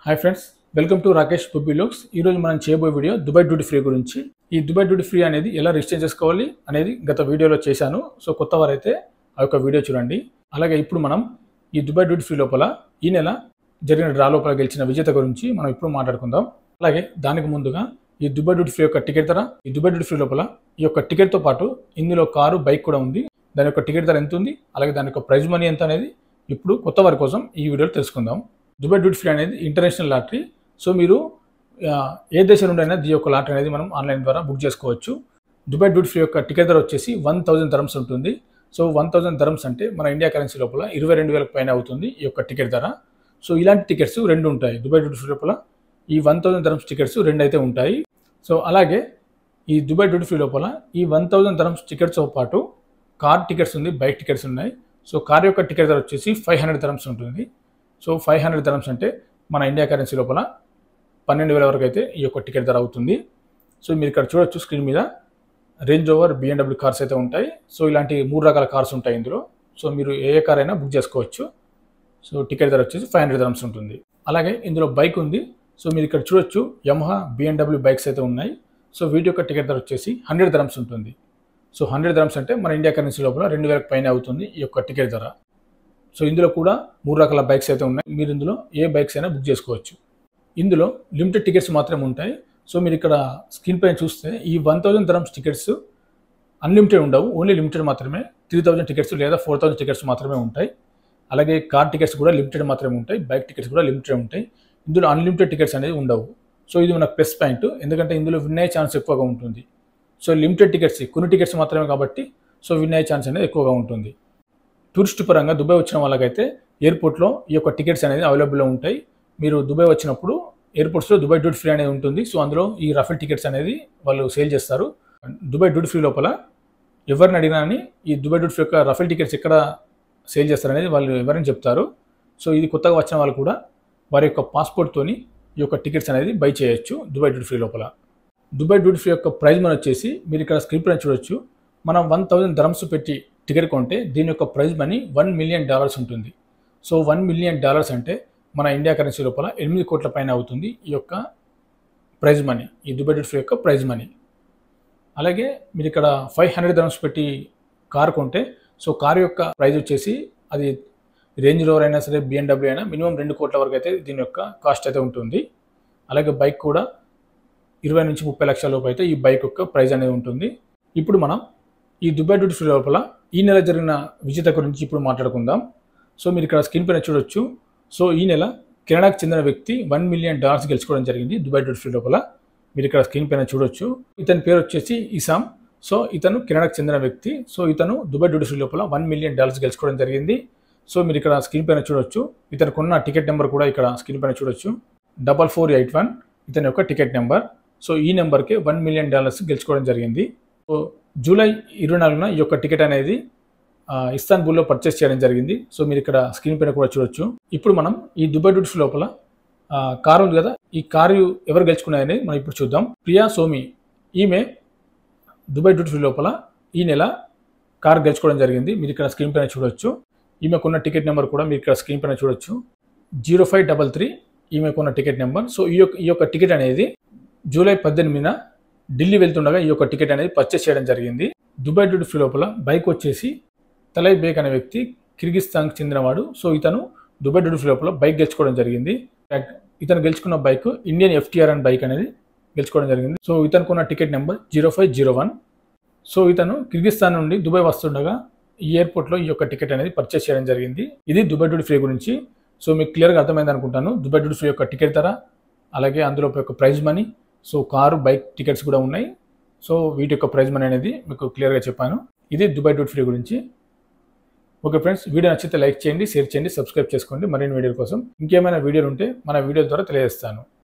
Hi friends, welcome to Rakesh Pubbi looks. ఈరోజు మనం చేయబోయే వీడియో దుబాయ్ డ్యూటీ ఫ్రీ గురించి. ఈ దుబాయ్ డ్యూటీ ఫ్రీ అనేది ఎలా రిజిస్టర్ చేసుకోవాలి అనేది గత వీడియోలో చేశాను. సో కొత్త వారైతే ఆ యొక్క వీడియో చూడండి. అలాగే ఇప్పుడు మనం ఈ దుబాయ్ డ్యూటీ ఫ్రీ లోపల ఈ నెల జరిగిన డ్రా లోపల గెలిచిన విజేత గురించి మనం ఇప్పుడు మాట్లాడుకుందాం. అలాగే దానికి ముందుగా ఈ దుబాయ్ డ్యూటీ ఫ్రీ యొక్క టికెట్ ధర, ఈ దుబాయ్ డ్యూటీ ఫ్రీ లోపల ఈ యొక్క టికెట్తో పాటు ఇందులో కారు, బైక్ కూడా ఉంది. దాని యొక్క టికెట్ ధర ఎంత ఉంది, అలాగే దాని యొక్క ప్రైజ్ మనీ ఎంత అనేది ఇప్పుడు కొత్త వారి కోసం ఈ వీడియోలో తెలుసుకుందాం. దుబాయ్ డ్యూటీ ఫ్రీ అనేది ఇంటర్నేషనల్ లాటరీ. సో మీరు ఏ దేశం నుండి అయినా ఈ యొక్క లాటరీ అనేది మనం ఆన్లైన్ ద్వారా బుక్ చేసుకోవచ్చు. దుబాయ్ డ్యూటీ ఫ్రీ యొక్క టికెట్ ధర వచ్చేసి 1000 dirhams ఉంటుంది. సో 1000 dirhams అంటే మన ఇండియా కరెన్సీ లోపల 22,000 పైన అవుతుంది ఈ యొక్క టికెట్ ధర. సో ఇలాంటి టికెట్స్ రెండు ఉంటాయి. దుబాయ్ డ్యూటీ ఫ్రీ లోపల ఈ 1000 dirhams టికెట్స్ రెండు అయితే ఉంటాయి. సో అలాగే ఈ దుబాయ్ డ్యూటీ ఫ్రీ లోపల ఈ 1000 dirhams టికెట్స్తో పాటు కార్ టికెట్స్ ఉంది, బైక్ టికెట్స్ ఉన్నాయి. సో కార్ యొక్క టికెట్ ధర వచ్చేసి 500 dirhams ఉంటుంది. సో 500 dirhams అంటే మన ఇండియా కరెన్సీ లోపల 12,000 వరకు అయితే ఈ యొక్క టికెట్ ధర అవుతుంది. సో మీరు ఇక్కడ చూడొచ్చు స్క్రీన్ మీద రేంజ్ రోవర్, BMW కార్స్ అయితే ఉంటాయి. సో ఇలాంటి 3 రకాల కార్స్ ఉంటాయి ఇందులో. సో మీరు ఏ కార్ అయినా బుక్ చేసుకోవచ్చు. సో టికెట్ ధర వచ్చేసి 500 dirhams ఉంటుంది. అలాగే ఇందులో బైక్ ఉంది. సో మీరు ఇక్కడ చూడొచ్చు యమహా, BMW బైక్స్ అయితే ఉన్నాయి. సో వీటి యొక్క టికెట్ ధర వచ్చేసి 100 dirhams ఉంటుంది. సో 100 dirhams అంటే మన ఇండియా కరెన్సీ లోపల 2,000 పైన అవుతుంది ఈ యొక్క టికెట్ ధర. సో ఇందులో కూడా 3 రకాల బైక్స్ అయితే ఉన్నాయి. మీరు ఇందులో ఏ బైక్స్ అయినా బుక్ చేసుకోవచ్చు. ఇందులో లిమిటెడ్ టికెట్స్ మాత్రమే ఉంటాయి. సో మీరు ఇక్కడ స్క్రీన్ పైన చూస్తే ఈ 1000 dirhams టికెట్స్ అన్లిమిటెడ్ ఉండవు, ఓన్లీ లిమిటెడ్ మాత్రమే. 3000 టికెట్స్ లేదా 4000 టికెట్స్ మాత్రమే ఉంటాయి. అలాగే కార్ టికెట్స్ కూడా లిమిటెడ్ మాత్రమే ఉంటాయి, బైక్ టికెట్స్ కూడా లిమిటెడ్ ఉంటాయి. ఇందులో అన్లిమిటెడ్ టికెట్స్ అనేది ఉండవు. సో ఇది మనకు ప్లస్ పాయింట్, ఎందుకంటే ఇందులో విన్ అయ్యే ఛాన్స్ ఎక్కువగా ఉంటుంది. సో లిమిటెడ్ టికెట్స్, కొన్ని టికెట్స్ మాత్రమే కాబట్టి సో విన్ అయ్యే ఛాన్స్ అనేది ఎక్కువగా ఉంటుంది. టూరిస్ట్ పరంగా దుబాయ్ వచ్చిన వాళ్ళకైతే ఎయిర్పోర్ట్లో ఈ యొక్క టికెట్స్ అనేది అవైలబుల్లో ఉంటాయి. మీరు దుబాయ్ వచ్చినప్పుడు ఎయిర్పోర్ట్స్లో దుబాయ్ డ్యూటీ ఫ్రీ అనేది ఉంటుంది. సో అందులో ఈ రఫెల్ టికెట్స్ అనేది వాళ్ళు సేల్ చేస్తారు. దుబాయ్ డ్యూటీ ఫ్రీ లోపల ఎవరిని అడిగినా ఈ దుబాయ్ డ్యూటీ ఫ్రీ యొక్క రఫెల్ టికెట్స్ ఎక్కడ సేల్ చేస్తారనేది వాళ్ళు ఎవరైనా చెప్తారు. సో ఇది కొత్తగా వచ్చిన వాళ్ళు కూడా వారి యొక్క పాస్పోర్ట్తోని ఈ యొక్క టికెట్స్ అనేది బై చేయొచ్చు దుబాయ్ డ్యూటీ ఫ్రీ లోపల. దుబాయ్ డ్యూటీ ఫ్రీ యొక్క ప్రైజ్ మనీ వచ్చేసి మీరు ఇక్కడ స్క్రీన్ పైన చూడొచ్చు. మనం 1000 dirhams పెట్టి టికెట్ కొంటే దీని యొక్క ప్రైజ్ మనీ $1 million ఉంటుంది. సో $1 million అంటే మన ఇండియా కరెన్సీ లోపల 8 కోట్ల పైన అవుతుంది ఈ యొక్క ప్రైజ్ మనీ, ఈ దుబాయ్ డ్యూటీ ఫ్రీ యొక్క ప్రైజ్ మనీ. అలాగే మీరు ఇక్కడ 500 dirhams పెట్టి కార్ కొంటే సో కార్ యొక్క ప్రైజ్ వచ్చేసి అది రేంజ్ రోవర్ అయినా సరే, BMW అయినా మినిమం 2 కోట్ల వరకు అయితే దీని యొక్క కాస్ట్ అయితే ఉంటుంది. అలాగే బైక్ కూడా 20 నుంచి 30 లక్షల లోపు అయితే ఈ బైక్ యొక్క ప్రైజ్ అనేది ఉంటుంది. ఇప్పుడు మనం ఈ దుబాయ్ డ్యూటీ ఫ్రీ లోపల ఈ నెల జరిగిన విజేత గురించి ఇప్పుడు మాట్లాడుకుందాం. సో మీరు ఇక్కడ స్క్రీన్ పైన చూడొచ్చు. సో ఈ నెల కెనడాకు చెందిన వ్యక్తి $1 million గెలుచుకోవడం జరిగింది దుబాయ్ డ్యూటీ ఫ్రీ లోపల. మీరు ఇక్కడ స్క్రీన్ పైన చూడొచ్చు. ఇతని పేరు వచ్చేసి ఇసామ్. సో ఇతను కెనడాకు చెందిన వ్యక్తి. సో ఇతను దుబాయ్ డ్యూటీ ఫ్రీ లోపల $1 million గెలుచుకోవడం జరిగింది. సో మీరు ఇక్కడ స్క్రీన్ పైన చూడొచ్చు. ఇతనికి ఉన్న టికెట్ నెంబర్ కూడా ఇక్కడ స్క్రీన్ పైన చూడొచ్చు. 4481 ఇతని యొక్క టికెట్ నెంబర్. సో ఈ నెంబర్కి $1 million గెలుచుకోవడం జరిగింది. సో జూలై 24న ఈ యొక్క టికెట్ అనేది ఇస్తాన్బుల్లో పర్చేస్ చేయడం జరిగింది. సో మీరు ఇక్కడ స్క్రీన్ పైన కూడా చూడొచ్చు. ఇప్పుడు మనం ఈ దుబాయ్ డ్యూటీ ఫ్రీ లోపల కారు ఉంది కదా, ఈ కారు ఎవరు గెలుచుకున్నాయని మనం ఇప్పుడు చూద్దాం. ప్రియా సోమి, ఈమె దుబాయ్ డ్యూటీ ఫ్రీ లోపల ఈ నెల కారు గెలుచుకోవడం జరిగింది. మీరు ఇక్కడ స్క్రీన్ పైన చూడొచ్చు. ఈమెకున్న టికెట్ నెంబర్ కూడా మీరు ఇక్కడ స్క్రీన్ పైన చూడొచ్చు. 0533 ఈమెకున్న టికెట్ నెంబర్. సో ఈ యొక్క టికెట్ అనేది జూలై 18న ఢిల్లీ వెళ్తుండగా ఈ యొక్క టికెట్ అనేది పర్చేస్ చేయడం జరిగింది. దుబాయ్ డ్యూటీ ఫ్రీ లోపల బైక్ వచ్చేసి తలై బేక్ అనే వ్యక్తి కిర్గిస్తాన్కి చెందినవాడు. సో ఇతను దుబాయ్ డ్యూటీ ఫ్రీ లోపల బైక్ గెలుచుకోవడం జరిగింది. ఇతను గెలుచుకున్న బైక్ ఇండియన్ FTR అనే బైక్ అనేది గెలుచుకోవడం జరిగింది. సో ఇతనికి ఉన్న టికెట్ నెంబర్ 0501. సో ఇతను కిర్గిస్తాన్ నుండి దుబాయ్ వస్తుండగా ఈ ఎయిర్పోర్ట్లో ఈ యొక్క టికెట్ అనేది పర్చేస్ చేయడం జరిగింది. ఇది దుబాయ్ డ్యూటీ ఫ్రీ గురించి. సో మీకు క్లియర్గా అర్థమైంది అనుకుంటాను. దుబాయ్ డ్యూటీ ఫ్రీ యొక్క టికెట్ ధర, అలాగే అందులో యొక్క prize money, so car, bike tickets కూడా ఉన్నాయి. సో వీటి యొక్క ప్రైజ్ మనీ అనేది మీకు క్లియర్గా చెప్పాను. ఇది దుబాయ్ డ్యూటీ ఫ్రీ గురించి. ఓకే ఫ్రెండ్స్, వీడియో నచ్చితే లైక్ చేయండి, షేర్ చేయండి, సబ్స్క్రైబ్ చేసుకోండి మరిన్ని వీడియోల కోసం. ఇంకేమైనా వీడియోలు ఉంటే మన వీడియో ద్వారా తెలియజేస్తాను.